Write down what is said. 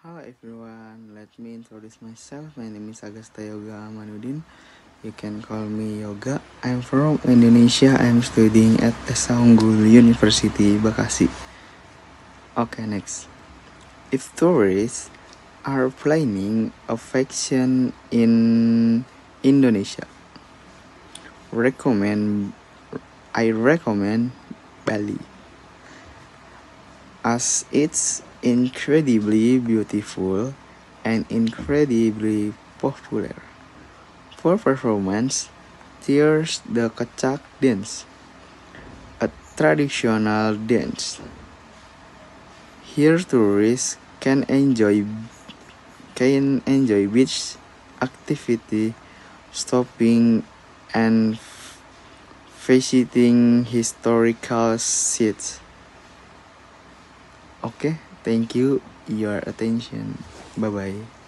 Hello everyone, let me introduce myself. My name is Agasta Yoga Manudin. You can call me Yoga. I'm from Indonesia. I'm studying at Esa Unggul University, Bekasi. Okay, next. If tourists are planning a vacation in Indonesia, I recommend Bali, as it's incredibly beautiful and incredibly popular. For performance, there's the Kecak dance, a traditional dance. Here tourists can enjoy beach activity, stopping and visiting historical sites. Okay, thank you your attention. Bye bye.